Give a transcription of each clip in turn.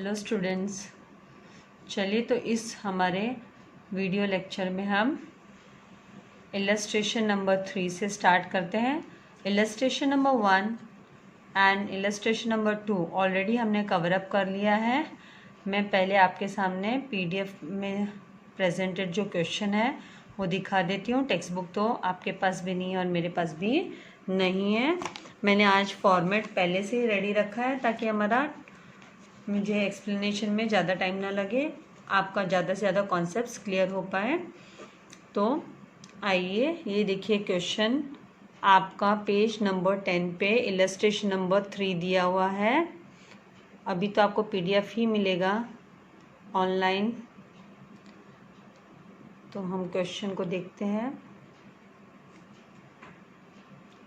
Hello students, चलिए तो इस हमारे वीडियो लेक्चर में हम इलस्ट्रेशन नंबर 3 से स्टार्ट करते हैं। Illustration number 1 and illustration number 2 already हमने कवर अप कर लिया है। मैं पहले आपके सामने पीडीएफ में प्रेजेंटेड जो क्वेश्चन है वो दिखा देती हूँ। टेक्स्ट बुक तो आपके पास भी नहीं है और मेरे पास भी नहीं है। मैंने आज फॉर्मेट पहले से ही रेडी रखा है ताकि मुझे एक्सप्लेनेशन में ज़्यादा टाइम ना लगे, आपका ज़्यादा से ज़्यादा कॉन्सेप्ट्स क्लियर हो पाए। तो आइए, ये देखिए क्वेश्चन आपका पेज नंबर 10 पे इलस्ट्रेशन नंबर 3 दिया हुआ है। अभी तो आपको पीडीएफ ही मिलेगा ऑनलाइन। तो हम क्वेश्चन को देखते हैं।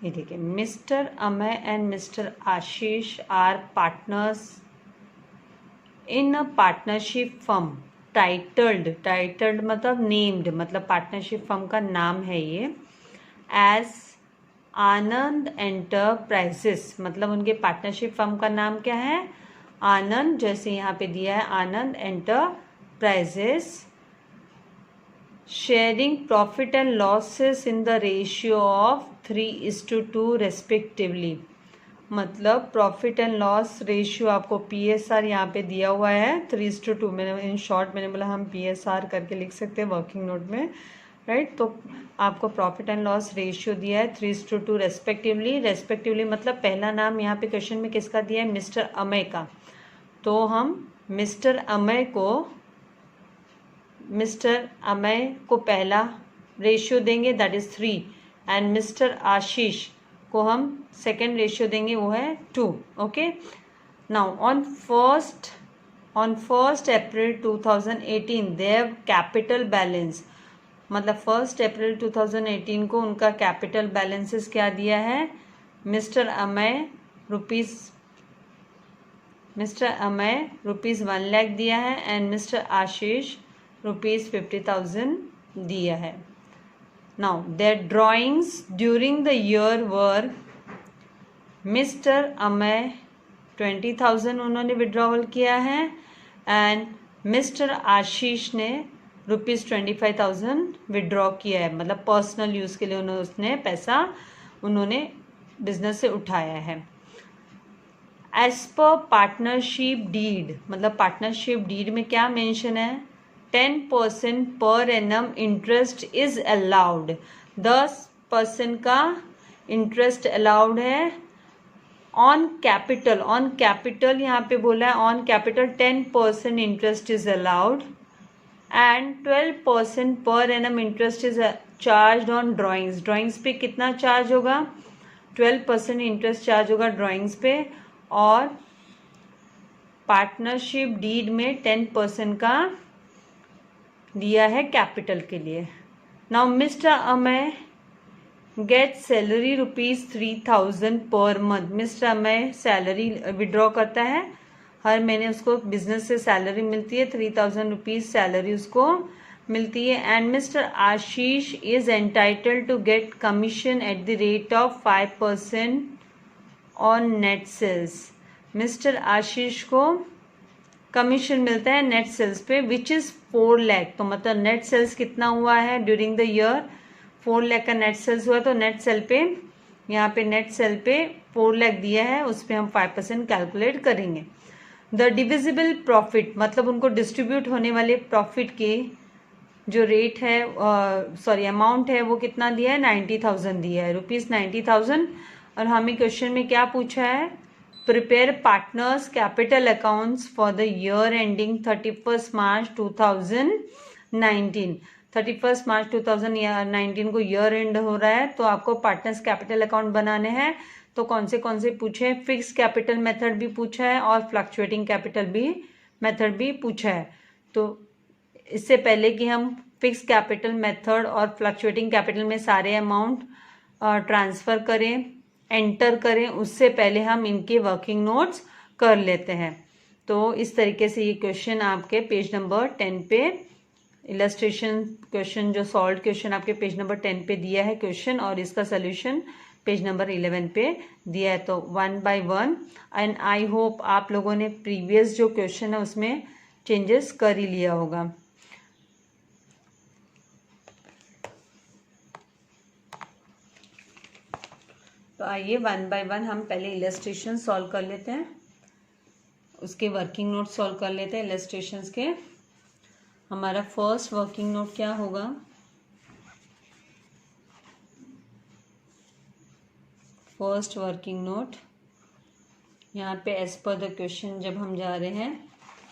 ये देखिए, mister Amay and mister Ashish are partners in a partnership firm titled मतलब नेम्ड, मतलब पार्टनरशिप फर्म का नाम है ये, एज आनंद एंटरप्राइजेस। मतलब उनके पार्टनरशिप फर्म का नाम क्या है? आनंद, जैसे यहाँ पे दिया है Anand enterprises. Sharing profit and losses in the ratio of 3:2 respectively. मतलब प्रॉफिट एंड लॉस रेशियो आपको पीएसआर यहाँ पे दिया हुआ है 3:2। मैंने इन शॉर्ट मैंने बोला हम पीएसआर करके लिख सकते हैं वर्किंग नोट में, राइट। तो आपको प्रॉफिट एंड लॉस रेशियो दिया है 3:2 रेस्पेक्टिवली मतलब पहला नाम यहाँ पे क्वेश्चन में किसका दिया है? मिस्टर अमय का। तो हम मिस्टर अमय को पहला रेशियो देंगे, that is 3, and mister Ashish को हम सेकेंड रेशियो देंगे, वो है 2। Okay, now on first April 2018 देव कैपिटल बैलेंस, मतलब 1 अप्रैल 2018 को उनका कैपिटल बैलेंसेस क्या दिया है? मिस्टर अमय रुपीज 1 लाख दिया है एंड मिस्टर आशीष रुपीज 50,000 दिया है। Now their drawings during the year were Mr. Amay 20,000 उन्होंने विड्रॉवल किया है एंड मिस्टर आशीष ने रुपीज़ 25,000 विड्रॉ किया है, मतलब पर्सनल यूज़ के लिए उसने पैसा बिजनेस से उठाया है। एज पर पार्टनरशिप डीड, मतलब पार्टनरशिप डीड में क्या मेंशन है? 10% per annum interest is allowed. 10% का इंटरेस्ट अलाउड है ऑन कैपिटल यहाँ पे बोला है on capital 10% interest is allowed and 12% per annum interest is charge on drawings पे कितना चार्ज होगा? 12% इंटरेस्ट चार्ज होगा ड्राइंग्स पे, और पार्टनरशिप डीड में 10% का दिया है कैपिटल के लिए। Now mister Amay get salary rupees 3,000 per month. Mister Amay salary withdraw करता है, हर महीने उसको बिजनेस से सैलरी मिलती है, 3,000 रुपीज सैलरी उसको मिलती है। And mister Ashish is entitled to get commission at the rate of 5% on net sales. Mister Ashish को कमीशन मिलता है नेट सेल्स पे विच इज 4 लाख। तो मतलब नेट सेल्स कितना हुआ है ड्यूरिंग द ईयर? 4 लाख का नेट सेल्स हुआ। तो नेट सेल पे यहाँ पे नेट सेल पे 4 लाख दिया है, उस पर हम 5% कैलकुलेट करेंगे। द डिविजिबल प्रॉफिट, मतलब उनको डिस्ट्रीब्यूट होने वाले प्रॉफिट के जो रेट है अमाउंट है वो कितना दिया है? 90,000 दिया है, रुपीज 90,000। और हमें क्वेश्चन में क्या पूछा है? Prepare partners capital accounts for the year ending 31 मार्च 2019। 31 मार्च 2019 को ईयर एंड हो रहा है, तो आपको पार्टनर्स कैपिटल अकाउंट बनाने हैं। तो कौन से पूछे हैं? फिक्स कैपिटल मेथड भी पूछा है और फ्लक्चुएटिंग कैपिटल मेथड भी पूछा है। तो इससे पहले कि हम फिक्स कैपिटल मेथड और फ्लक्चुएटिंग कैपिटल में सारे अमाउंट ट्रांसफर करें, एंटर करें, उससे पहले हम इनके वर्किंग नोट्स कर लेते हैं। तो इस तरीके से ये क्वेश्चन आपके पेज नंबर 10 पे इलस्ट्रेशन क्वेश्चन, जो सॉल्व क्वेश्चन आपके पेज नंबर 10 पे दिया है क्वेश्चन, और इसका सोल्यूशन पेज नंबर 11 पे दिया है। तो 1 by 1 एंड आई होप आप लोगों ने प्रीवियस जो क्वेश्चन है उसमें चेंजेस कर ही लिया होगा। तो आइए 1 by 1 हम पहले इलस्ट्रेशन सॉल्व कर लेते हैं, उसके वर्किंग नोट सॉल्व कर लेते हैं इलस्ट्रेशंस के। हमारा फर्स्ट वर्किंग नोट क्या होगा? फर्स्ट वर्किंग नोट यहाँ पे एज पर द क्वेश्चन जब हम जा रहे हैं,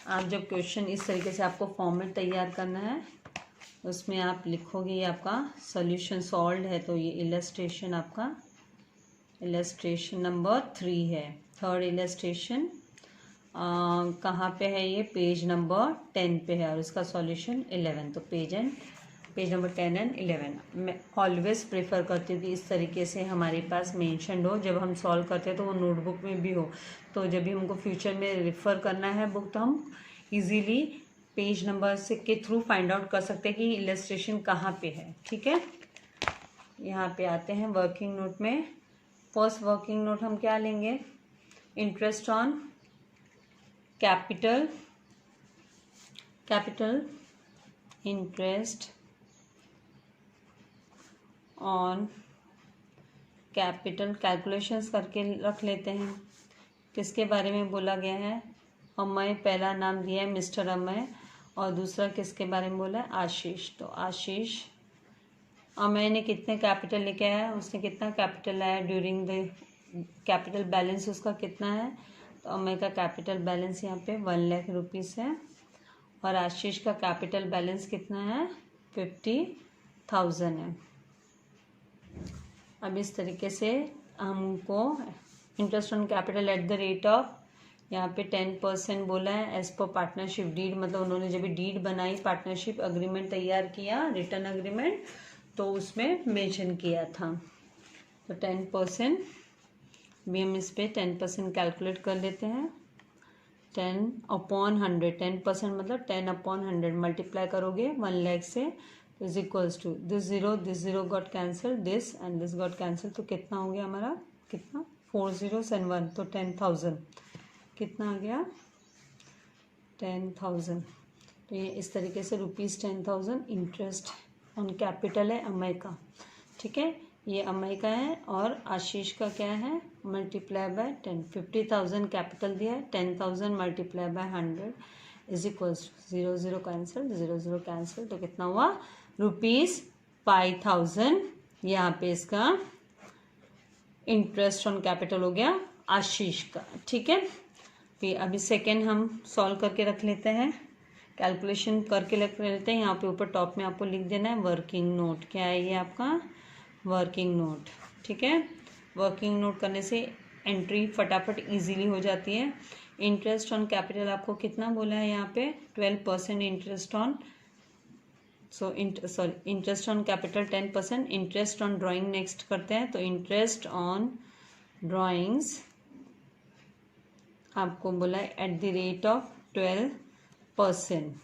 आप जब क्वेश्चन इस तरीके से आपको फॉर्मेट तैयार करना है, उसमें आप लिखोगे ये आपका सॉल्यूशन सॉल्व्ड है, तो ये इलस्ट्रेशन आपका इलस्ट्रेशन नंबर 3 है। थर्ड इलस्ट्रेशन कहाँ पे है? ये पेज नंबर 10 पे है और उसका सॉल्यूशन 11। तो पेज नंबर 10 एंड 11 मैं ऑलवेज प्रेफर करती हूँ कि इस तरीके से हमारे पास मेंशन्ड हो, जब हम सॉल्व करते हैं तो वो नोटबुक में भी हो, तो जब भी हमको फ्यूचर में रेफ़र करना है बुक, तो हम इजीली पेज नंबर से के थ्रू फाइंड आउट कर सकते हैं कि इलस्ट्रेशन कहाँ पे है। ठीक है, यहाँ पे आते हैं वर्किंग नोट में। फर्स्ट वर्किंग नोट हम क्या लेंगे? Interest on capital interest on capital calculations करके रख लेते हैं। किसके बारे में बोला गया है? अमय, पहला नाम दिया है मिस्टर अमय, और दूसरा किसके बारे में बोला है? आशीष। तो आशीष, अमय ने कितने कैपिटल लेके आया? उसने कितना कैपिटल लाया ड्यूरिंग द, कैपिटल बैलेंस उसका कितना है? तो अमय का कैपिटल बैलेंस यहाँ पे 1 लाख रुपीज़ है, और आशीष का कैपिटल बैलेंस कितना है? 50,000 है। अब इस तरीके से हमको interest on capital eight the rate of, यहाँ पे 10% बोला है एज पर पार्टनरशिप डीड, मतलब उन्होंने जब डीड बनाई, पार्टनरशिप अग्रीमेंट तैयार किया, रिटर्न अग्रीमेंट, तो उसमें मेंशन किया था। तो 10% भी हम इस पर 10% कैलकुलेट कर लेते हैं। 10/100, 10% मतलब 10/100 मल्टीप्लाई करोगे 1 लाख से, is equals to this zero got cancel, this and this got cancel, तो कितना हो गया हमारा? कितना? 4 zeros and 1, तो 10,000 कितना आ गया? 10,000। तो ये इस तरीके से ₹10,000 इंटरेस्ट ऑन कैपिटल है अमय का। ठीक है, ये अमय का है, और आशीष का क्या है? Multiply by 10। 50,000 कैपिटल दिया है, 10,000 multiply by 100 is equals to 0 cancel, 0 cancel, तो कितना हुआ? ₹5,000। यहाँ पे इसका इंटरेस्ट ऑन कैपिटल हो गया आशीष का। ठीक है, फिर अभी सेकेंड हम सॉल्व करके रख लेते हैं, कैलकुलेशन करके रख लेते हैं। यहाँ पे ऊपर टॉप में आपको लिख देना है वर्किंग नोट। क्या है ये आपका? Working note. ठीक है, वर्किंग नोट करने से एंट्री फटाफट इजीली हो जाती है। इंटरेस्ट ऑन कैपिटल आपको कितना बोला है यहाँ पे? 12% interest on, interest on capital 10%, interest on drawing next करते हैं। तो इंटरेस्ट ऑन ड्राइंग्स आपको बोला है एट द रेट ऑफ 12%।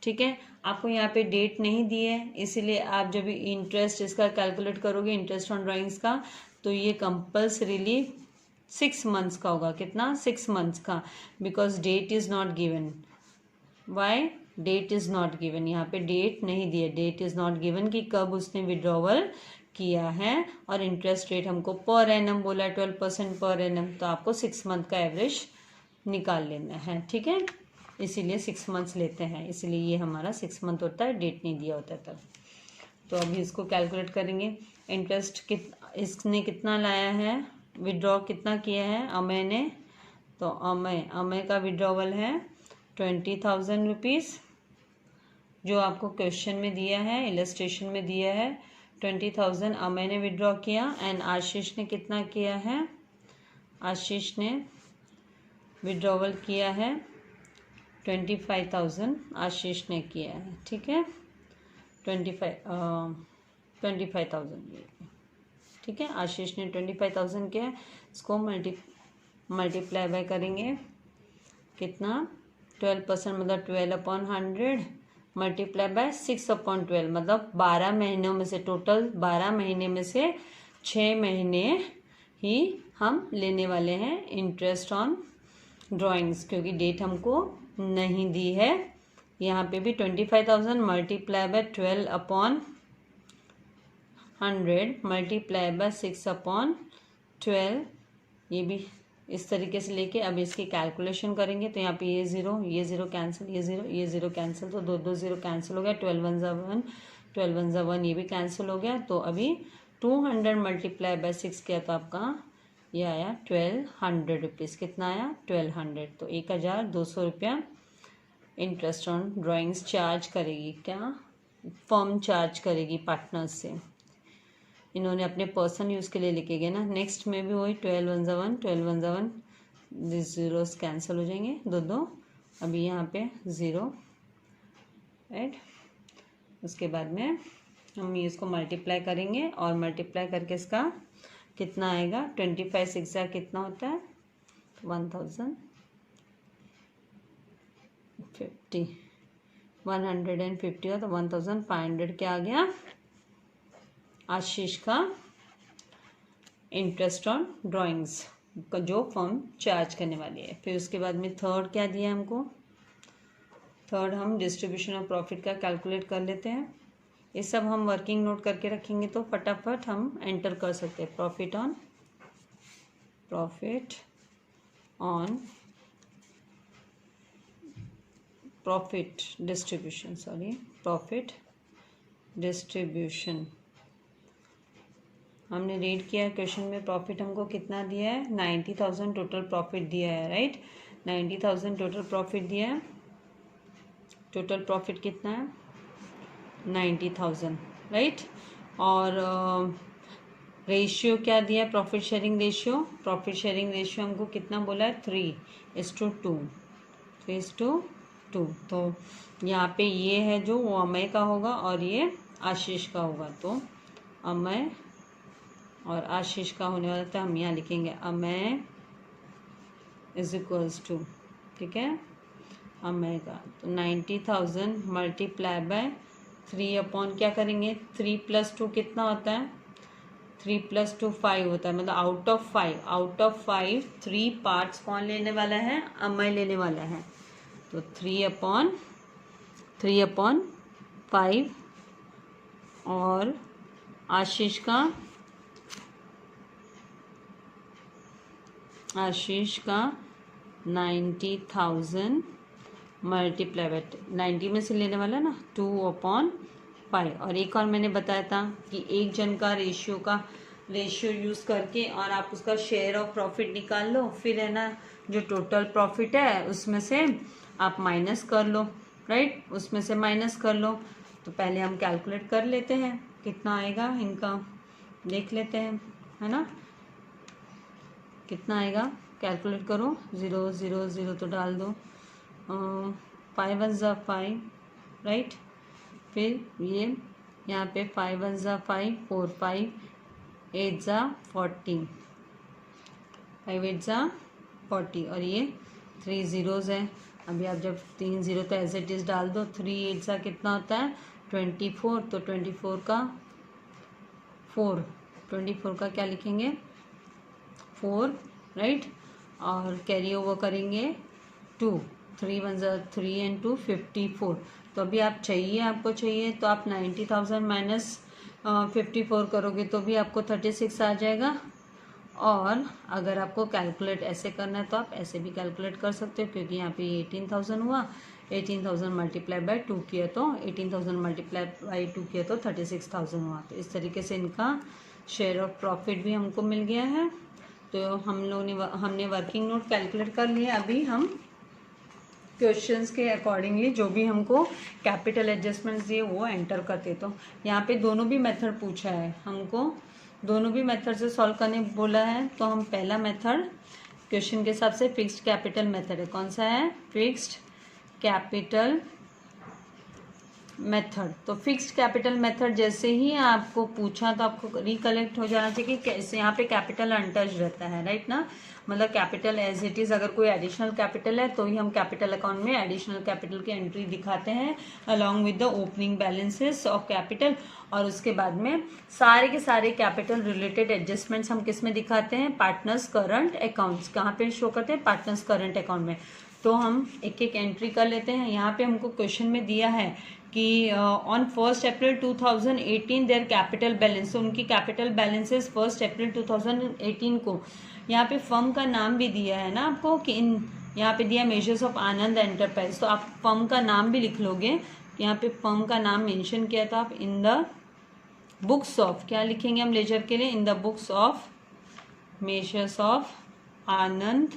ठीक है, आपको यहाँ पे डेट नहीं दी है, इसीलिए आप जब भी इंटरेस्ट इसका कैलकुलेट करोगे इंटरेस्ट ऑन ड्राइंग्स का, तो ये कंपल्सरीली 6 मंथ्स का होगा। कितना? 6 मंथ्स का, because date is not given. Why? Date is not given, यहाँ पे डेट नहीं दी है, डेट इज नॉट गिवन कि कब उसने विड्रॉवल किया है, और इंटरेस्ट रेट हमको पर एनम बोला है 12% पर एनम, तो आपको 6 मंथ का एवरेज निकाल लेना है। ठीक है, इसीलिए 6 मंथ्स लेते हैं, इसलिए ये हमारा 6 मंथ होता है, डेट नहीं दिया होता तब। तो अभी इसको कैलकुलेट करेंगे। इंटरेस्ट इसने कितना लाया है, विड्रॉ कितना किया है अमय ने? तो अमय का विड्रॉवल है 20,000 रुपीज़, जो आपको क्वेश्चन में दिया है, इलस्ट्रेशन में दिया है। 20,000 अमय ने विड्रॉ किया, एंड आशीष ने कितना किया है? आशीष ने विड्रॉवल किया है 25,000 आशीष ने किया है। ठीक है, 25,000। ठीक है, आशीष ने 25,000 किया है, इसको मल्टीप्लाई बाय करेंगे कितना? 12% मतलब 12/100 मल्टीप्लाई बाय 6/12, मतलब 12 महीनों में से, टोटल 12 महीने में से 6 महीने ही हम लेने वाले हैं इंटरेस्ट ऑन ड्राइंग्स, क्योंकि डेट हमको नहीं दी है। यहाँ पे भी 25,000 मल्टीप्लाई बाय 12/100 मल्टीप्लाई बाय 6/12, ये भी इस तरीके से लेके अब इसकी कैलकुलेशन करेंगे। तो यहाँ पे ये ज़ीरो कैंसिल, ये ज़ीरो कैंसिल, तो दो ज़ीरो कैंसिल हो गया। 12 1 ज़ा 1, 12 1 ज़ा 1, ये भी कैंसिल हो गया। तो अभी 200 मल्टीप्लाई बाय 6 किया तो आपका ये आया 1200 रुपीज़। कितना आया? 1200। तो 1200 रुपया इंटरेस्ट ऑन ड्राइंग्स चार्ज करेगी। क्या फर्म चार्ज करेगी पार्टनर्स से। इन्होंने अपने पर्सन यूज़ के लिए लेके गए ना। नेक्स्ट में भी वही 12 1 ज़ा 1, 12 1 ज़ा 1, ज़ीरोस कैंसिल हो जाएंगे, दो। अभी यहाँ पे ज़ीरो, राइट। उसके बाद में हम ये इसको मल्टीप्लाई करेंगे और मल्टीप्लाई करके इसका कितना आएगा? 25 6 कितना होता है? 1050, 150 हो तो 1500 क्या आ गया? आशीष का इंटरेस्ट ऑन ड्राइंग्स का जो फर्म चार्ज करने वाली है। फिर उसके बाद में थर्ड क्या दिया हमको? थर्ड हम डिस्ट्रीब्यूशन ऑफ प्रॉफिट का कैलकुलेट कर लेते हैं। ये सब हम वर्किंग नोट करके रखेंगे तो फटाफट हम एंटर कर सकते हैं। प्रॉफिट डिस्ट्रीब्यूशन हमने रीड किया क्वेश्चन में। प्रॉफिट हमको कितना दिया है? 90,000 टोटल प्रॉफिट दिया है, राइट। 90,000 टोटल प्रॉफिट दिया है। टोटल प्रॉफिट कितना है? 90,000, राइट। और रेशियो क्या दिया है? प्रॉफिट शेयरिंग रेशियो हमको कितना बोला है? 3:2, 3:2। तो यहाँ पे ये है जो वो अमय का होगा और ये आशीष का होगा। तो अमय और आशीष का होने वाला था, हम यहाँ लिखेंगे अमय इज इक्वल्स टू, ठीक है, अमय का। तो 90,000 मल्टीप्लाई बाय 3 क्या करेंगे? 3 + 2 कितना होता है? 3 + 2 5 होता है। मतलब आउट ऑफ 5 3 पार्ट्स कौन लेने वाला है? अमय लेने वाला है। तो 3/5 और आशीष का 90,000 मल्टीप्लाई बाय 90 में से लेने वाला ना 2/5। और एक और मैंने बताया था कि एक जन का रेशियो यूज़ करके और आप उसका शेयर ऑफ प्रॉफिट निकाल लो। फिर है ना जो टोटल प्रॉफिट है उसमें से आप माइनस कर लो, राइट, उसमें से माइनस कर लो। तो पहले हम कैलकुलेट कर लेते हैं कितना आएगा इनका, देख लेते हैं, है ना, कितना आएगा। कैलकुलेट करो। 0 0 0 तो डाल दो। 5 1 ज़ा 5, राइट। फिर ये यहाँ पे 5 1 ज़ा 5, 4 5 8 ज़ा 40, 5 8 ज़ा 40 और ये 3 ज़ीरोज़ है। अभी आप जब 3 ज़ीरो तो एज इट इज़ डाल दो। 3 8 ज़ा कितना होता है? 24। तो 24 का क्या लिखेंगे? 4, राइट। और कैरी ओवर करेंगे 2, 3 1 ज़ा 3 एंड 2 54। तो अभी आपको चाहिए तो आप 90,000 माइनस 54 करोगे तो भी आपको 36 आ जाएगा। और अगर आपको कैलकुलेट ऐसे करना है तो आप ऐसे भी कैलकुलेट कर सकते हो, क्योंकि यहाँ पे 18,000 हुआ। 18,000 मल्टीप्लाई बाय 2 किया तो 18,000 मल्टीप्लाई बाय 2 किया तो 36,000 हुआ। तो इस तरीके से इनका शेयर ऑफ प्रॉफिट भी हमको मिल गया है। तो हमने वर्किंग नोट कैलकुलेट कर लिया। अभी हम क्वेश्चंस के अकॉर्डिंगली जो भी हमको कैपिटल एडजस्टमेंट्स दिए वो एंटर करते। तो यहाँ पे दोनों भी मेथड पूछा है हमको, दोनों भी मेथड से सॉल्व करने बोला है। तो हम पहला मेथड क्वेश्चन के हिसाब से फिक्स्ड कैपिटल मेथड है। कौन सा है? फिक्स्ड कैपिटल मेथड, तो फिक्स्ड कैपिटल मेथड जैसे ही आपको पूछा तो आपको रिकलेक्ट हो जाना चाहिए कि कैसे यहाँ पे कैपिटल अनटच रहता है, राइट ना, मतलब कैपिटल एज इट इज, अगर कोई एडिशनल कैपिटल है तो ही हम कैपिटल अकाउंट में एडिशनल कैपिटल की एंट्री दिखाते हैं along with the opening balances of capital. और उसके बाद में सारे के सारे कैपिटल रिलेटेड एडजस्टमेंट्स हम किस में दिखाते हैं, पार्टनर्स करंट अकाउंट्स। कहाँ पे शो करते हैं, पार्टनर्स करंट अकाउंट में। तो हम एक एक एंट्री कर लेते हैं। यहाँ पे हमको क्वेश्चन में दिया है कि on 1 April 2018 their capital balance, तो उनकी कैपिटल बैलेंसेस 1 अप्रैल 2018 को, यहाँ पे फर्म का नाम भी दिया है ना आपको कि इन, यहाँ पे दिया मेजर्स ऑफ आनंद एंटरप्राइज, तो आप फर्म का नाम भी लिख लोगे। यहाँ पे फर्म का नाम मेंशन किया था आप इन द बुक्स ऑफ, क्या लिखेंगे हम लेजर के लिए, in the books of measures of Anand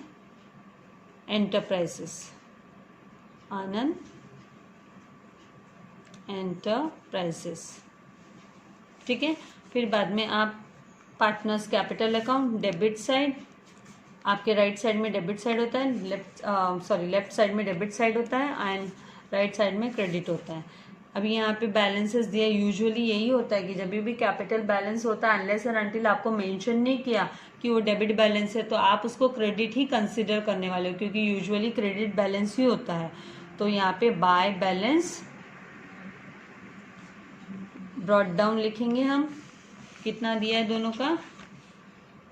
enterprises, Anand enterprises, ठीक है। फिर बाद में आप partners capital account debit side, आपके राइट साइड में डेबिट साइड होता है, लेफ्ट साइड में डेबिट साइड होता है एंड राइट साइड में क्रेडिट होता है। अभी यहाँ पे बैलेंसेस दिया, यूजुअली यही होता है कि जब भी कैपिटल बैलेंस होता है अनलेस एंड अनटिल आपको मेंशन नहीं किया कि वो डेबिट बैलेंस है तो आप उसको क्रेडिट ही कंसिडर करने वाले हो, क्योंकि यूजुअली क्रेडिट बैलेंस ही होता है। तो यहाँ पे बाय बैलेंस ब्रॉट डाउन लिखेंगे हम, कितना दिया है दोनों का,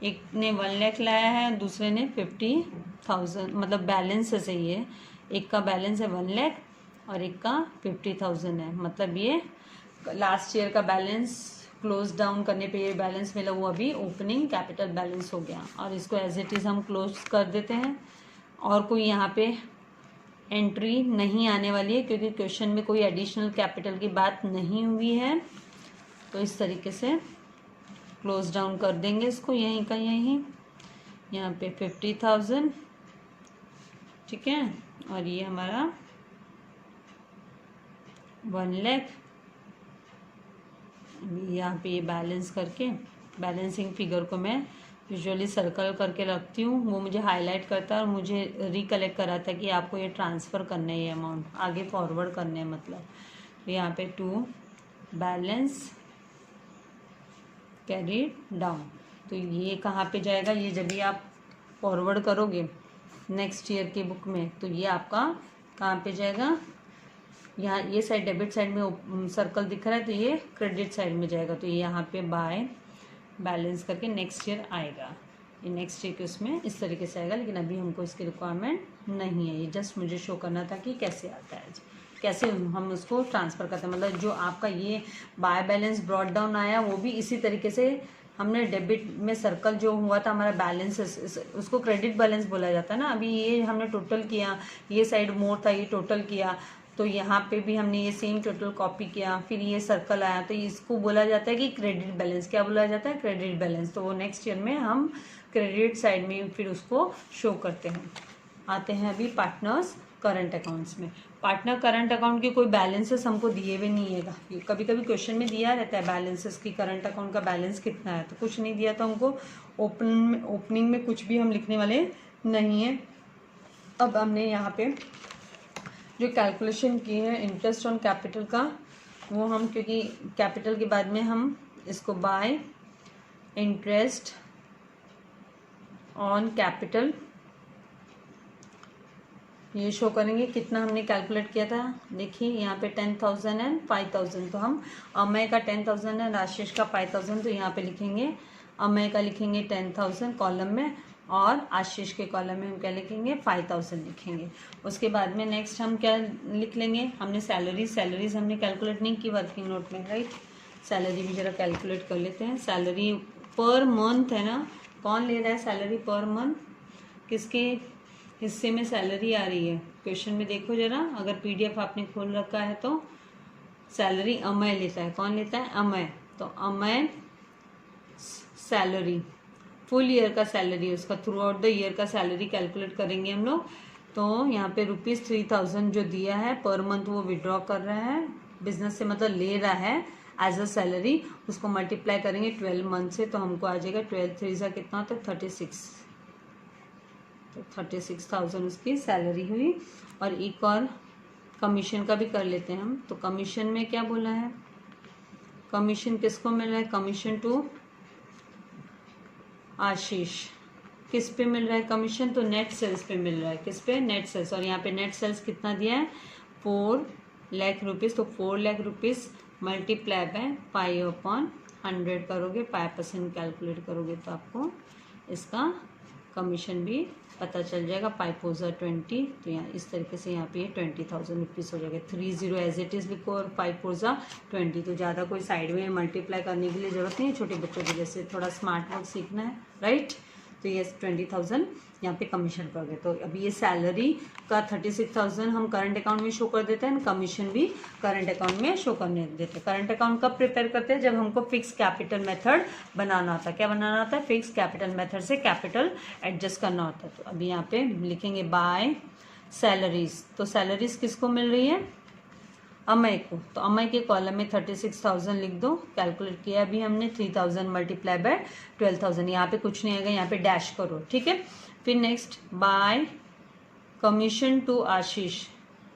एक ने 1 लाख लाया है, दूसरे ने 50,000, मतलब बैलेंस है सही है, एक का बैलेंस है 1 लाख और एक का 50,000 है, मतलब ये लास्ट ईयर का बैलेंस क्लोज डाउन करने पे ये बैलेंस मिला, वो अभी ओपनिंग कैपिटल बैलेंस हो गया और इसको एज इट इज़ हम क्लोज कर देते हैं। और कोई यहाँ पे एंट्री नहीं आने वाली है क्योंकि क्वेश्चन में कोई एडिशनल कैपिटल की बात नहीं हुई है, तो इस तरीके से क्लोज डाउन कर देंगे इसको, यहीं का यहीं, यहाँ पे 50,000, ठीक है, और ये हमारा 1 लाख। यहाँ पे ये बैलेंस करके, बैलेंसिंग फिगर को मैं यूजुअली सर्कल करके रखती हूँ, वो मुझे हाईलाइट करता है और मुझे रिकलेक्ट कराता है कि आपको ये ट्रांसफ़र करना है, ये अमाउंट आगे फॉरवर्ड करने है, मतलब यहाँ पे 2 बैलेंस कैरीड डाउन, तो ये कहाँ पे जाएगा, ये जब भी आप फॉरवर्ड करोगे नेक्स्ट ईयर की बुक में तो ये आपका कहाँ पे जाएगा, यहाँ ये साइड डेबिट साइड में सर्कल दिख रहा है तो ये क्रेडिट साइड में जाएगा, तो ये यहाँ पे बाय बैलेंस करके नेक्स्ट ईयर आएगा, ये नेक्स्ट ईयर के उसमें इस तरीके से आएगा। लेकिन अभी हमको इसकी रिक्वायरमेंट नहीं है, ये जस्ट मुझे शो करना था कि कैसे आता है, कैसे हम उसको ट्रांसफ़र करते हैं। मतलब जो आपका ये बाय बैलेंस ब्रॉट डाउन आया वो भी इसी तरीके से हमने डेबिट में सर्कल जो हुआ था हमारा बैलेंस, उसको क्रेडिट बैलेंस बोला जाता है ना। अभी ये हमने टोटल किया, ये साइड मोर था, ये टोटल किया, तो यहाँ पे भी हमने ये सेम टोटल कॉपी किया, फिर ये सर्कल आया, तो इसको बोला जाता है कि क्रेडिट बैलेंस। क्या बोला जाता है, क्रेडिट बैलेंस। तो वो नेक्स्ट ईयर में हम क्रेडिट साइड में फिर उसको शो करते हैं। आते हैं अभी पार्टनर्स करंट अकाउंट्स में। पार्टनर करंट अकाउंट के कोई बैलेंसेस हमको दिए हुए नहीं है, कभी कभी क्वेश्चन में दिया रहता है बैलेंसेस की, करंट अकाउंट का बैलेंस कितना है, तो कुछ नहीं दिया था हमको, ओपनिंग में कुछ भी हम लिखने वाले नहीं है। अब हमने यहाँ पे जो कैलकुलेशन की है इंटरेस्ट ऑन कैपिटल का, वो हम, क्योंकि कैपिटल के बाद में हम इसको बाय इंटरेस्ट ऑन कैपिटल ये शो करेंगे। कितना हमने कैलकुलेट किया था, देखिए यहाँ पे 10,000 एंड 5,000, तो हम अमय का 10,000 है, आशीष का 5,000, तो यहाँ पे लिखेंगे अमय का लिखेंगे 10,000 कॉलम में और आशीष के कॉलम में हम क्या लिखेंगे 5,000 लिखेंगे। उसके बाद में नेक्स्ट हम क्या लिख लेंगे, हमने सैलरीज हमने कैलकुलेट नहीं की वर्किंग नोट में, राइट। सैलरी भी जरा कैलकुलेट कर लेते हैं। सैलरी पर मंथ है ना, कौन ले रहा है सैलरी पर मंथ, किसके हिस्से में सैलरी आ रही है, क्वेश्चन में देखो जरा, अगर पीडीएफ आपने खोल रखा है तो सैलरी अमय लेता है, कौन लेता है, अमय। तो अमय सैलरी फुल ईयर का सैलरी, उसका थ्रू आउट द ईयर का सैलरी कैलकुलेट करेंगे हम लोग। तो यहाँ पे ₹3,000 जो दिया है पर मंथ वो विड्रॉ कर रहा है बिजनेस से, मतलब ले रहा है एज अ सैलरी, उसको मल्टीप्लाई करेंगे 12 मंथ से, तो हमको आ जाएगा 12 3 से कितना होता है 36, तो 36,000 उसकी सैलरी हुई। और एक और कमीशन का भी कर लेते हैं हम। तो कमीशन में क्या बोला है, कमीशन किसको मिल रहा है, कमीशन टू आशीष। किस पे मिल रहा है कमीशन, तो नेट सेल्स पे मिल रहा है। किस पे, नेट सेल्स। और यहाँ पे नेट सेल्स कितना दिया है, 4 लाख रुपीज़। तो 4 lakh rupees multiply by pi upon 100 करोगे, 5% कैलकुलेट करोगे तो आपको इसका कमीशन भी पता चल जाएगा। 5 4 ज़ा 20, तो यहाँ इस तरीके से यहाँ पे 20,000 रुपीज़ हो जाएगा। 30 एज इट इज़ लिखो और 5 4 ज़ा 20। तो ज़्यादा कोई साइड में मल्टीप्लाई करने के लिए ज़रूरत नहीं है, छोटे बच्चों के जैसे थोड़ा स्मार्ट वर्क सीखना है, राइट। तो ये 20,000 यहाँ पे कमीशन कर गए। तो अभी ये सैलरी का 36,000 हम करंट अकाउंट में शो कर देते हैं, कमीशन भी करंट अकाउंट में शो करने देते हैं। करंट अकाउंट कब प्रिपेयर करते हैं, जब हमको फिक्स कैपिटल मेथड बनाना होता है। क्या बनाना होता है, फिक्स कैपिटल मेथड से कैपिटल एडजस्ट करना होता है। तो अभी यहाँ पे लिखेंगे बाय सैलरीज। तो सैलरीज किसको मिल रही है, अमय को। तो अमय के कॉलम में 36,000 लिख दो। कैलकुलेट किया अभी हमने, 3000 मल्टीप्लाई बाय 12,000। यहाँ पे कुछ नहीं आएगा, यहाँ पे डैश करो, ठीक है। फिर next by commission to Ashish.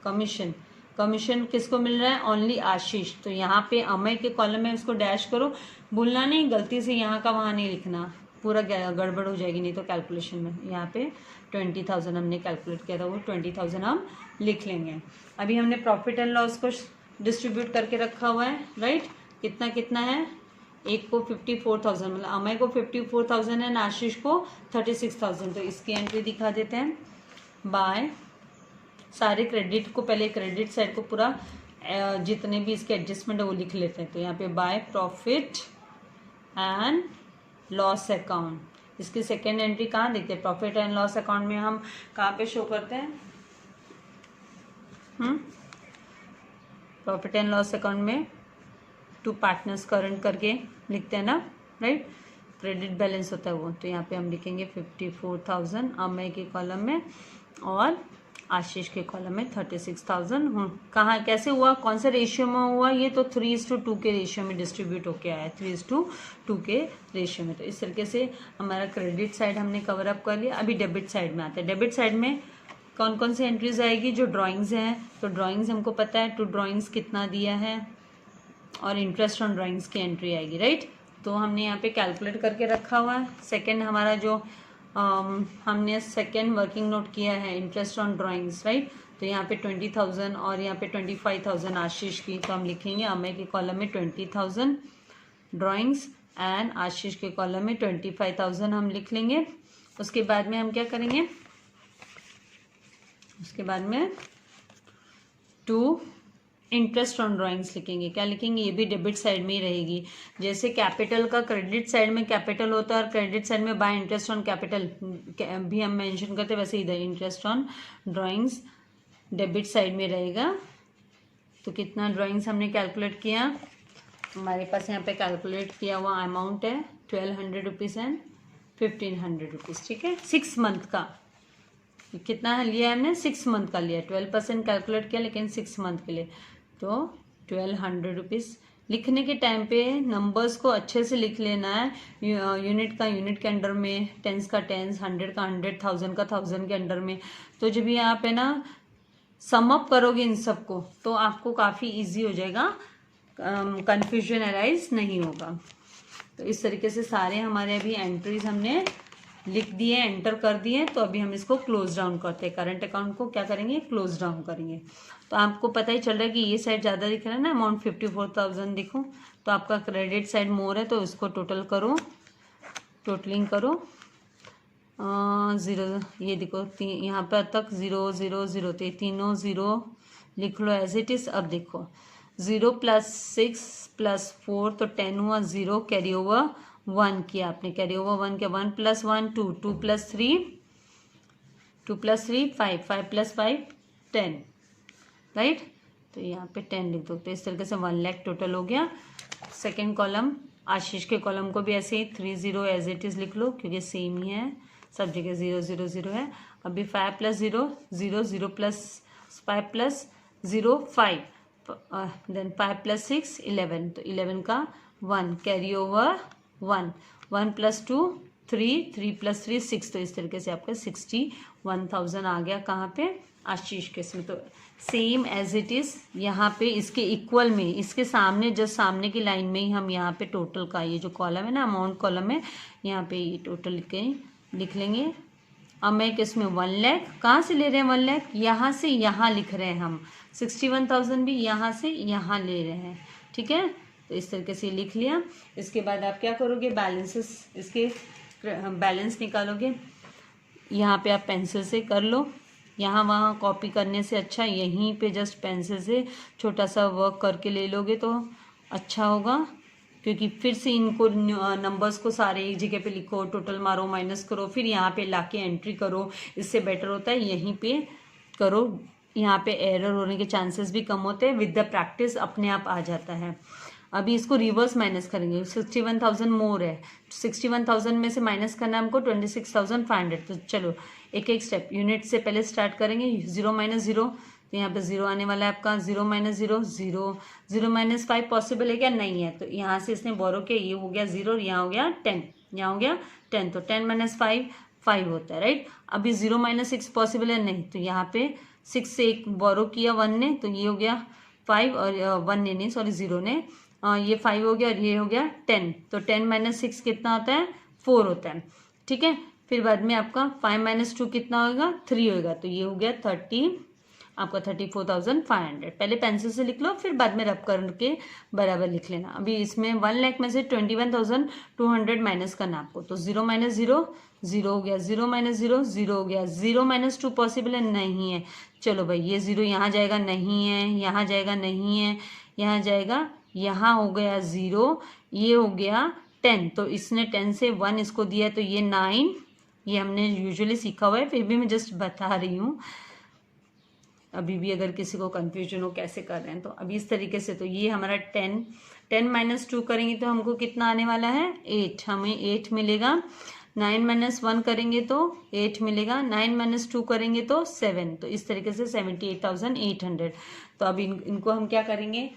Commission, commission किसको मिल रहा है, ओनली आशीष। तो यहाँ पे अमय के कॉलम में उसको डैश करो, भूलना नहीं, गलती से यहाँ का वहाँ नहीं लिखना, पूरा गड़बड़ हो जाएगी नहीं तो कैलकुलेशन में। यहाँ पे 20,000 हमने कैलकुलेट किया था, वो 20,000 हम लिख लेंगे। अभी हमने प्रॉफिट एंड लॉस को डिस्ट्रीब्यूट करके रखा हुआ है, राइट। कितना कितना है, एक को 54,000, मतलब अमय को 54,000 है, आशीष को 36,000। तो इसकी एंट्री दिखा देते हैं। बाय सारे क्रेडिट को, पहले क्रेडिट साइड को पूरा जितने भी इसके एडजस्टमेंट है वो लिख लेते हैं। तो यहाँ पे by profit and loss account, इसकी सेकेंड एंट्री कहाँ देखते हैं, प्रॉफिट एंड लॉस अकाउंट में हम कहाँ पे शो करते हैं, प्रॉफिट एंड लॉस अकाउंट में टू पार्टनर्स करंट करके लिखते हैं ना, राइट। क्रेडिट बैलेंस होता है वो। तो यहाँ पे हम लिखेंगे 54,000 अमय के कॉलम में और आशीष के कॉलम में 36,000। कहाँ कैसे हुआ, कौन से रेशियो में हुआ, ये तो 3:2 के रेशियो में डिस्ट्रीब्यूट होके आया है, 3:2 के रेशियो में। तो इस तरीके से हमारा क्रेडिट साइड हमने कवर अप कर लिया। अभी डेबिट साइड में आते हैं। डेबिट साइड में कौन कौन सी एंट्रीज आएगी, जो ड्राइंग्स हैं, तो ड्राइंग्स हमको पता है, टू ड्राइंग्स कितना दिया है, और इंटरेस्ट ऑन ड्राइंग्स की एंट्री आएगी, राइट। तो हमने यहाँ पे कैलकुलेट करके रखा हुआ है। सेकंड हमारा जो हमने सेकंड वर्किंग नोट किया है, इंटरेस्ट ऑन ड्राइंग्स, राइट। तो यहाँ पे 20,000 और यहाँ पे 25,000 आशीष की। तो हम लिखेंगे अमय के कॉलम में 20,000 ड्राइंग्स एंड आशीष के कॉलम में 25,000 हम लिख लेंगे। उसके बाद में हम क्या करेंगे, उसके बाद में टू इंटरेस्ट ऑन ड्राइंग्स लिखेंगे। क्या लिखेंगे, ये भी डेबिट साइड में ही रहेगी। जैसे कैपिटल का क्रेडिट साइड में कैपिटल होता है और क्रेडिट साइड में बाय इंटरेस्ट ऑन कैपिटल भी हम मेंशन करते हैं, वैसे इधर interest on drawings debit side में रहेगा। तो कितना ड्राइंग्स हमने कैलकुलेट किया, हमारे पास यहाँ पे कैलकुलेट किया हुआ अमाउंट है 1,200 रुपीज़ एंड 1,500 रुपीज़, ठीक है। 6 मंथ का कितना लिया है हमने, 6 मंथ का लिया, 12% कैलकुलेट किया लेकिन 6 मंथ के लिए। तो 1,200 रुपीज़। लिखने के टाइम पे नंबर्स को अच्छे से लिख लेना है, यूनिट का यूनिट के अंडर में, टेंस का टेंस, 100 का 100, 1000 का 1000 के अंडर में। तो जब ये आप है ना सम अप करोगे इन सबको तो आपको काफ़ी इजी हो जाएगा, कन्फ्यूजन अराइज नहीं होगा। तो इस तरीके से सारे हमारे अभी एंट्रीज हमने लिख दिए, एंटर कर दिए। तो अभी हम इसको क्लोज डाउन करते हैं, करंट अकाउंट को क्या करेंगे, क्लोज डाउन करेंगे। तो आपको पता ही चल रहा है कि ये साइड ज़्यादा दिख रहा है ना, अमाउंट 54,000 देखो। तो आपका क्रेडिट साइड मोर है, तो इसको टोटल करो, टोटलिंग करो। 0 ये देखो, यहाँ पर तक 0 0 0, तो तीनों 0 लिख लो एज इट इज़। अब देखो 0 + 6 + 4 तो 10 हुआ, 0 कैरी ओवर 1 किया आपने, कैरी ओवर 1 किया, 1 + 1 2, 2 + 3 5, 5 + 5 10, राइट। तो यहाँ पे 10 लिख दो। तो इस तरीके से 1 लाख टोटल हो गया। सेकेंड कॉलम आशीष के कॉलम को भी ऐसे ही 30 एज इट इज़ लिख लो, क्योंकि सेम ही है, सब जगह 0 0 0 है। अभी 5 + 0 0, 0 + 5 + 0 5, देन 5 + 6 11, तो 11 का 1 कैरी ओवर 1, 1 + 2 3 प्लस 3 6, तो इस तरीके से आपका 61,000 आ गया कहाँ पे, आशीष के इसमें। तो सेम एज इट इज़ यहाँ पे इसके इक्वल में, इसके सामने जस्ट सामने की लाइन में ही हम यहाँ पे टोटल का ये जो कॉलम है ना, अमाउंट कॉलम है, यहाँ पे ये टोटल लिख लेंगे। अब मैं किसमें 1 लाख, कहाँ से ले रहे हैं 1 लाख, यहाँ से यहाँ लिख रहे हैं हम, 61,000 भी यहाँ से यहाँ ले रहे हैं, ठीक है। तो इस तरीके से लिख लिया। इसके बाद आप क्या करोगे, बैलेंसेस, इसके बैलेंस निकालोगे। यहाँ पे आप पेंसिल से कर लो, यहाँ वहाँ कॉपी करने से अच्छा यहीं पे जस्ट पेंसिल से छोटा सा वर्क करके ले लोगे तो अच्छा होगा, क्योंकि फिर से इनको नंबर्स को सारे एक जगह पे लिखो, टोटल मारो, माइनस करो, फिर यहाँ पे लाके एंट्री करो, इससे बेटर होता है यहीं पे करो। यहाँ पे एरर होने के चांसेस भी कम होते हैं, विद द प्रैक्टिस अपने आप आ जाता है। अभी इसको रिवर्स माइनस करेंगे, 61,000 मोर है, 61,000 में से माइनस करना है हमको 26,500। तो चलो एक एक स्टेप यूनिट से पहले स्टार्ट करेंगे। 0 माइनस 0, तो यहाँ पे 0 आने वाला है आपका, 0 माइनस 0 0, 0 माइनस 5 पॉसिबल है क्या, नहीं है। तो यहाँ से इसने बोरो किया, ये हो गया 0, यहाँ हो गया 10, यहाँ हो गया 10, तो 10 माइनस 5 5 होता है, राइट। अभी 0 माइनस 6 पॉसिबल है, नहीं, तो यहाँ पे 6 से एक बोरो किया 1 ने, तो ये हो गया 5, और 1 ने नहीं, सॉरी 0 ने, ये 5 हो गया और ये हो गया 10, तो 10 माइनस 6 कितना होता है, 4 होता है, ठीक है। फिर बाद में आपका 5 माइनस 2 कितना होगा, 3 होगा, तो ये हो गया 34,500। पहले पेंसिल से लिख लो, फिर बाद में रब करके बराबर लिख लेना। अभी इसमें 1 लाख में से 21,200 माइनस करना आपको, तो 0 माइनस 0 0 हो गया, 0 माइनस 0 0 हो गया, 0 माइनस 2 पॉसिबल है, नहीं है। चलो भाई, ये 0 यहाँ जाएगा, नहीं है, यहाँ जाएगा, नहीं है, यहाँ जाएगा, यहाँ हो गया 0, ये हो गया 10, तो इसने 10 से 1 इसको दिया, तो ये 9, ये हमने यूजुअली सीखा हुआ है, फिर भी मैं जस्ट बता रही हूँ, अभी भी अगर किसी को कंफ्यूजन हो कैसे कर रहे हैं। तो अभी इस तरीके से, तो ये हमारा 10 माइनस 2 करेंगे तो हमको कितना आने वाला है, 8, हमें 8 मिलेगा। 9 माइनस 1 करेंगे तो 8 मिलेगा, 9 माइनस 2 करेंगे तो 7, तो इस तरीके से 78,800। तो अब इनको हम क्या करेंगे,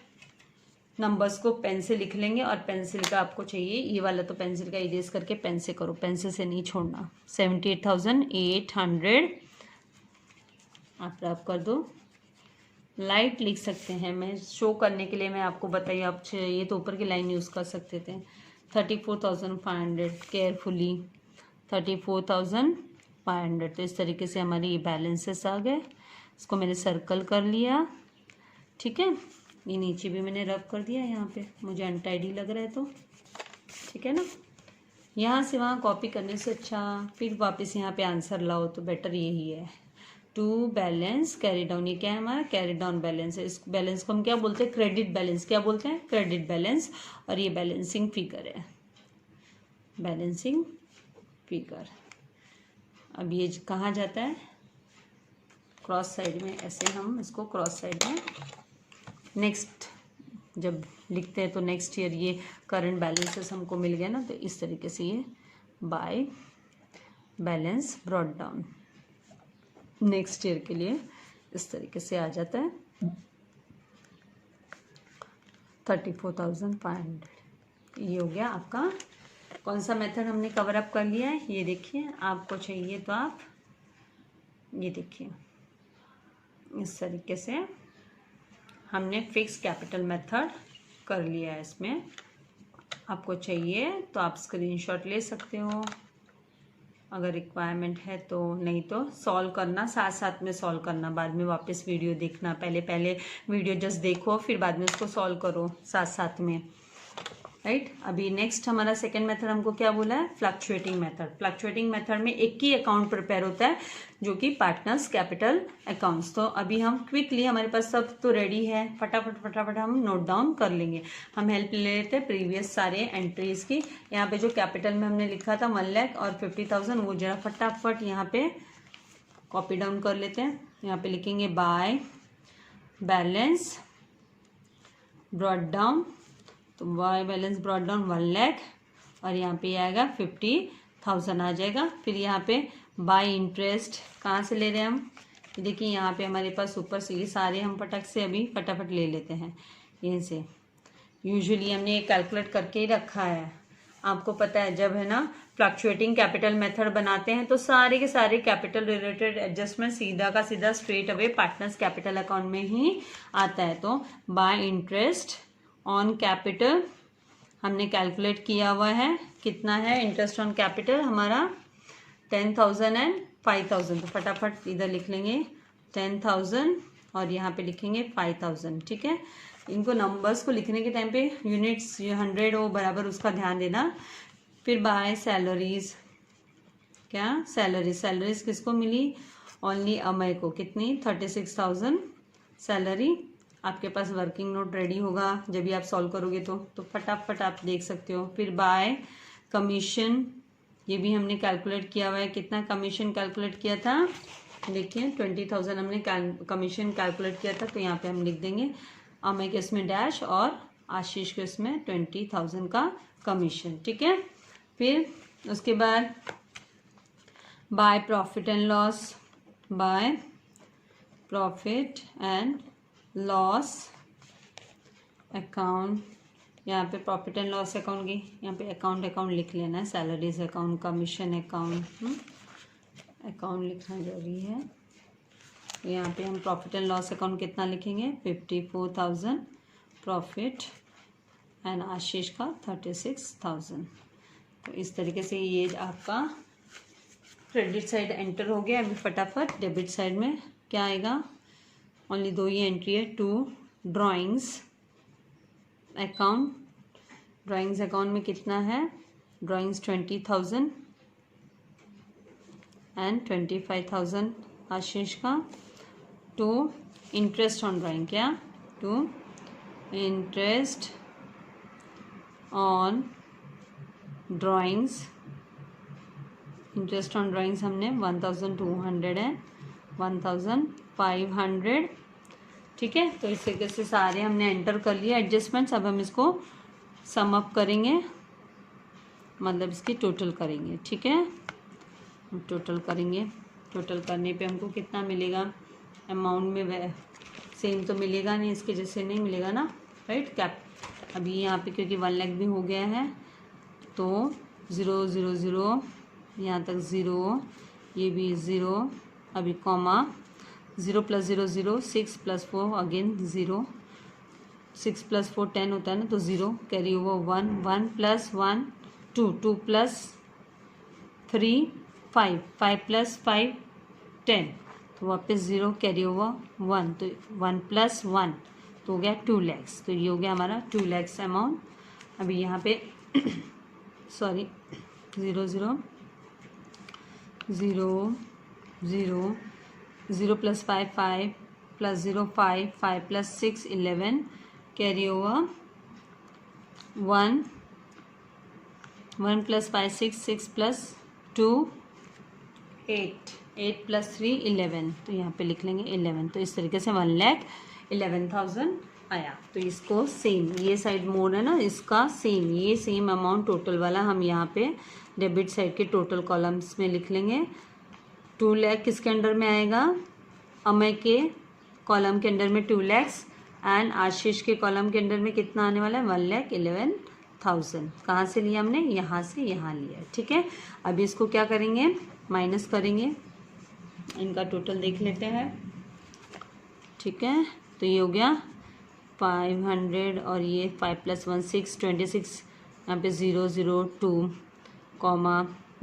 नंबर्स को पेन से लिख लेंगे, और पेंसिल का आपको चाहिए ये वाला, तो पेंसिल का इरेज करके पेन से करो, पेंसिल से नहीं छोड़ना। 78,800 आप रब कर दो, लाइट लिख सकते हैं, मैं शो करने के लिए मैं आपको बताइए, आप ये तो ऊपर की लाइन यूज़ कर सकते थे। 34,500 केयरफुली, 34,500। तो इस तरीके से हमारे ये बैलेंसेस आ गए, इसको मैंने सर्कल कर लिया, ठीक है। ये नीचे भी मैंने रब कर दिया, यहाँ पे मुझे अनटाइडी लग रहा है तो ठीक है ना। यहाँ से वहाँ कॉपी करने से अच्छा फिर वापस यहाँ पे आंसर लाओ, तो बेटर यही है। टू बैलेंस कैरी डाउन, ये क्या है हमारा, कैरी डाउन बैलेंस है। इस बैलेंस को हम क्या बोलते हैं, क्रेडिट बैलेंस, क्या बोलते हैं, क्रेडिट बैलेंस। और ये बैलेंसिंग फिगर है, बैलेंसिंग फिगर। अब ये कहाँ जाता है, क्रॉस साइड में, ऐसे हम इसको क्रॉस साइड में नेक्स्ट जब लिखते हैं तो नेक्स्ट ईयर ये करंट बैलेंसेस हमको मिल गया ना, तो इस तरीके से ये by balance brought down next year के लिए इस तरीके से आ जाता है 34,500। ये हो गया आपका, कौन सा मेथड हमने कवर अप कर लिया है, ये देखिए। आपको चाहिए तो आप ये देखिए, इस तरीके से हमने फिक्स कैपिटल मेथड कर लिया है। इसमें आपको चाहिए तो आप स्क्रीनशॉट ले सकते हो अगर रिक्वायरमेंट है तो, नहीं तो सॉल्व करना, साथ साथ में सॉल्व करना, बाद में वापस वीडियो देखना। पहले वीडियो जस्ट देखो, फिर बाद में उसको सॉल्व करो साथ साथ में, राइट। अभी नेक्स्ट हमारा सेकंड मेथड हमको क्या बोला है, फ्लक्चुएटिंग मेथड। फ्लक्चुएटिंग मेथड में एक ही अकाउंट प्रिपेयर होता है जो कि पार्टनर्स कैपिटल अकाउंट्स। तो अभी हम क्विकली, हमारे पास सब तो रेडी है, फटाफट हम नोट डाउन कर लेंगे। हम हेल्प ले लेते हैं प्रीवियस सारे एंट्रीज की। यहाँ पे जो कैपिटल में हमने लिखा था 1 लाख और 50,000, वो जरा फटाफट यहाँ पे कॉपी डाउन कर लेते हैं। यहाँ पे लिखेंगे बाय बैलेंस ब्रॉट डाउन, तो by balance brought down 1 lakh, और यहाँ पे आएगा 50,000 आ जाएगा। फिर यहाँ पे बाय इंटरेस्ट कहाँ से ले रहे हैं हम, देखिए यहाँ पे हमारे पास ऊपर से ये सारे हम फटाफट ले लेते हैं यहीं से। यूजुअली हमने ये कैलकुलेट करके ही रखा है, आपको पता है जब है ना फ्लक्चुएटिंग कैपिटल मेथड बनाते हैं तो सारे के सारे कैपिटल रिलेटेड एडजस्टमेंट सीधा का सीधा straight away partners capital account में ही आता है। तो बाय इंटरेस्ट ऑन कैपिटल हमने कैलकुलेट किया हुआ है, कितना है इंटरेस्ट ऑन कैपिटल हमारा 10,000 एंड 5,000। तो फटाफट इधर लिख लेंगे 10,000 और यहाँ पे लिखेंगे 5,000। ठीक है, इनको नंबर्स को लिखने के टाइम पे यूनिट्स 100 हो बराबर उसका ध्यान देना। फिर बाय सैलरीज, क्या सैलरीज किसको मिली, ओनली अमय को, कितनी 36,000 सैलरी। आपके पास वर्किंग नोट रेडी होगा जब भी आप सॉल्व करोगे तो फटाफट आप देख सकते हो। फिर बाय कमीशन, ये भी हमने कैलकुलेट किया हुआ है, कितना कमीशन कैलकुलेट किया था, देखिए 20,000 हमने कमीशन कैलकुलेट किया था। तो यहाँ पे हम लिख देंगे अमय के इसमें डैश और आशीष के इसमें 20,000 का कमीशन। ठीक है, फिर उसके बाद by profit and loss, by profit and loss account, यहाँ पे प्रॉफिट एंड लॉस अकाउंट की यहाँ पे अकाउंट लिख लेना है, सैलरीज अकाउंट, कमीशन अकाउंट लिखना जरूरी है। तो यहाँ पे हम प्रॉफिट एंड लॉस अकाउंट कितना लिखेंगे 54,000 प्रॉफिट एंड आशीष का 36,000। तो इस तरीके से ये आपका क्रेडिट साइड एंटर हो गया। अभी फटाफट डेबिट साइड में क्या आएगा, ओनली 2 ही एंट्री है, 2 ड्राइंग्स अकाउंट। ड्राइंग्स अकाउंट में कितना है, ड्राइंग्स 20,000 एंड 25,000 आशीष का। 2 इंटरेस्ट ऑन ड्राइंग, क्या 2 interest on drawings, interest on drawings हमने 1,200 है 1,500। ठीक है, तो इस तरीके से सारे हमने एंटर कर लिया एडजस्टमेंट्स। अब हम इसको सम अप करेंगे, मतलब इसकी टोटल करेंगे। ठीक है, टोटल करेंगे, टोटल करने पे हमको कितना मिलेगा, अमाउंट में सेम तो मिलेगा नहीं, इसके जैसे नहीं मिलेगा ना, राइट। कैप अभी यहाँ पे क्योंकि 1 लाख भी हो गया है तो 0 0 0 यहाँ तक 0, ये भी 0, अभी कॉमा 0 + 0 0, 6 + 4 अगेन 0, 6 + 4 10 होता है ना, तो 0 कैरी ओवर 1, 1 + 1 2, 2 + 3 5, 5 + 5 10, तो वापस 0 कैरी ओवर 1, तो 1 + 1 तो हो गया 2 lakhs। तो ये हो गया हमारा 2 lakhs अमाउंट। अभी यहाँ पे सॉरी 0 0 0 0 0 + 5 5 + 0 5 5 + 6 11 कैरी ओवर 1 1 + 5 6 6 + 2 8 8 + 3 11, तो यहाँ पे लिख लेंगे 11। तो इस तरीके से 1,11,000 आया। तो इसको सेम, ये साइड मोड है ना, इसका सेम, ये सेम अमाउंट टोटल वाला हम यहाँ पे डेबिट साइड के टोटल कॉलम्स में लिख लेंगे। 2 लाख किसके अंडर में आएगा, अमय के कॉलम के अंडर में 2 lakhs एंड आशीष के कॉलम के अंडर में कितना आने वाला है 1,11,000। कहाँ से लिया हमने, यहाँ से यहाँ लिया। ठीक है, अभी इसको क्या करेंगे, माइनस करेंगे, इनका टोटल देख लेते हैं। ठीक है, तो ये हो गया 500 और ये 5 + 1 6 26, यहाँ पे 0 0 2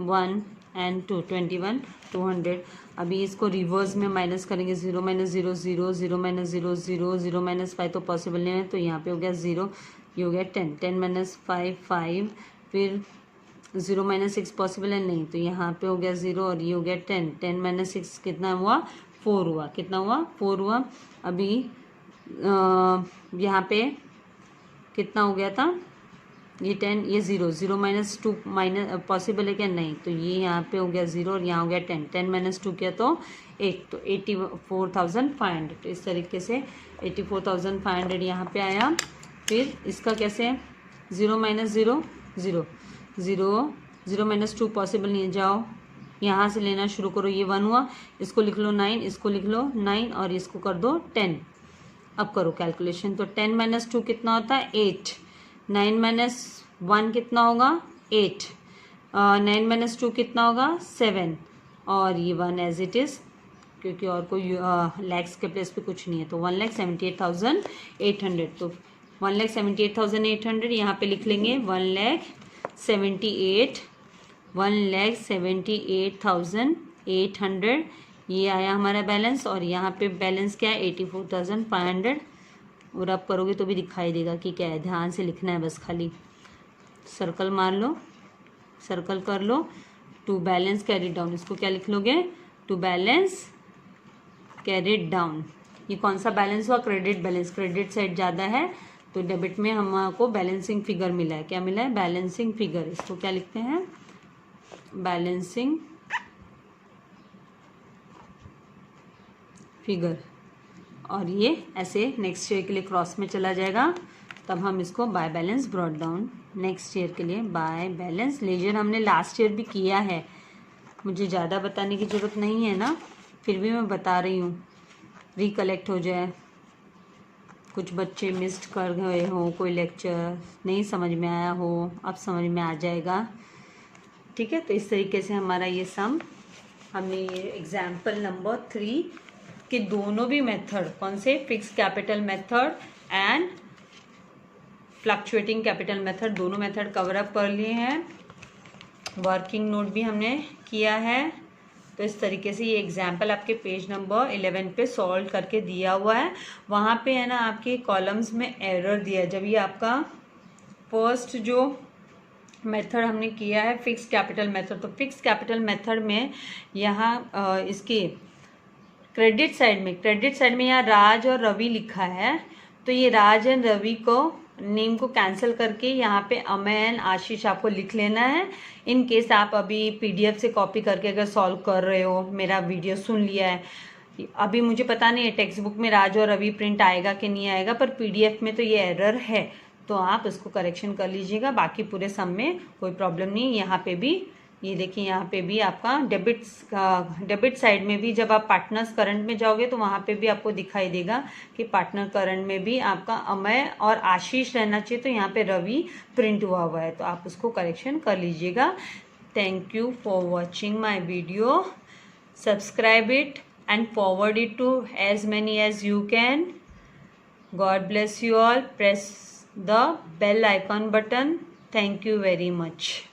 1 एंड 2 21 200। अभी इसको रिवर्स में माइनस करेंगे, 0 - 0 0 0 - 0 0 0 - 5 तो पॉसिबल नहीं है, तो यहाँ पे हो गया 0, ये हो गया 10 10 - 5 5, फिर 0 - 6 पॉसिबल है नहीं, तो यहाँ पे हो गया 0 और ये हो गया 10 10 - 6 कितना हुआ 4 हुआ, कितना हुआ 4 हुआ। अभी यहाँ पे कितना हो गया था, ये 10, ये 0 0 - 2 माइनस पॉसिबल है क्या, नहीं, तो ये यहाँ पे हो गया 0 और यहाँ हो गया 10 10 - 2 किया तो 8, तो 84,500। तो इस तरीके से 84,500 यहाँ पे आया। फिर इसका कैसे, 0 - 0 0 0 0 - 2 पॉसिबल नहीं है, जाओ यहाँ से लेना शुरू करो, ये 1 हुआ, इसको लिख लो 9, इसको लिख लो 9 और इसको कर दो 10। अब करो कैलकुलेशन, तो 10 - 2 कितना होता है 8, 9 - 1 कितना होगा 8, 9 माइनस 2 कितना होगा 7, और ये 1 एज इट इज़, क्योंकि और कोई लैक्स के प्लेस पे कुछ नहीं है, तो 1,78,800, तो 1,78,800 यहाँ पे लिख लेंगे 1,78,800, ये आया हमारा बैलेंस, और यहाँ पे बैलेंस क्या है 84,500, और आप करोगे तो भी दिखाई देगा कि क्या है, ध्यान से लिखना है बस, खाली सर्कल मार लो, सर्कल कर लो। टू बैलेंस कैरी डाउन, इसको क्या लिख लोगे, टू बैलेंस कैरिड डाउन। ये कौन सा बैलेंस हुआ, क्रेडिट बैलेंस, क्रेडिट साइड ज़्यादा है तो डेबिट में हमको बैलेंसिंग फिगर मिला है, क्या मिला है, बैलेंसिंग फिगर, इसको क्या लिखते हैं, बैलेंसिंग फिगर, और ये ऐसे नेक्स्ट ईयर के लिए क्रॉस में चला जाएगा, तब हम इसको by balance brought down, next year के लिए बाय बैलेंस लेजर हमने लास्ट ईयर भी किया है, मुझे ज़्यादा बताने की ज़रूरत नहीं है ना, फिर भी मैं बता रही हूँ, रिकलेक्ट हो जाए, कुछ बच्चे मिस्ड कर गए हो, कोई लेक्चर नहीं समझ में आया हो, अब समझ में आ जाएगा, ठीक है। तो इस तरीके से हमारा ये सम, हमने ये एग्जाम्पल नंबर 3 के दोनों भी मेथड, कौन से, fix capital method and fluctuating capital method, दोनों मेथड कवर अप कर लिए हैं, वर्किंग नोट भी हमने किया है। तो इस तरीके से ये एग्जाम्पल आपके पेज नंबर 11 पे सॉल्व करके दिया हुआ है, वहाँ पे है ना आपके कॉलम्स में एरर दिया है, जब ये आपका फर्स्ट जो मेथड हमने किया है फिक्स कैपिटल मेथड, तो फिक्स कैपिटल मेथड में यहाँ इसके क्रेडिट साइड में यहाँ राज और रवि लिखा है, तो ये राज एंड रवि को नेम को कैंसिल करके यहाँ पे अमय एंड आशीष आपको लिख लेना है। इन केस आप अभी पीडीएफ से कॉपी करके अगर सॉल्व कर रहे हो, मेरा वीडियो सुन लिया है, अभी मुझे पता नहीं है टेक्स्ट बुक में राज और रवि प्रिंट आएगा कि नहीं आएगा, पर पीडीएफ में तो ये एरर है, तो आप इसको करेक्शन कर लीजिएगा, बाकी पूरे सम में कोई प्रॉब्लम नहीं। यहाँ पे भी ये देखिए, यहाँ पे भी आपका डेबिट साइड में भी जब आप पार्टनर्स करंट में जाओगे तो वहाँ पे भी आपको दिखाई देगा कि पार्टनर करंट में भी आपका अमय और आशीष रहना चाहिए, तो यहाँ पे रवि प्रिंट हुआ है, तो आप उसको करेक्शन कर लीजिएगा। Thank you for watching my video, subscribe it and forward it to as many as you can. God bless you all. Press the bell icon button. Thank you very much.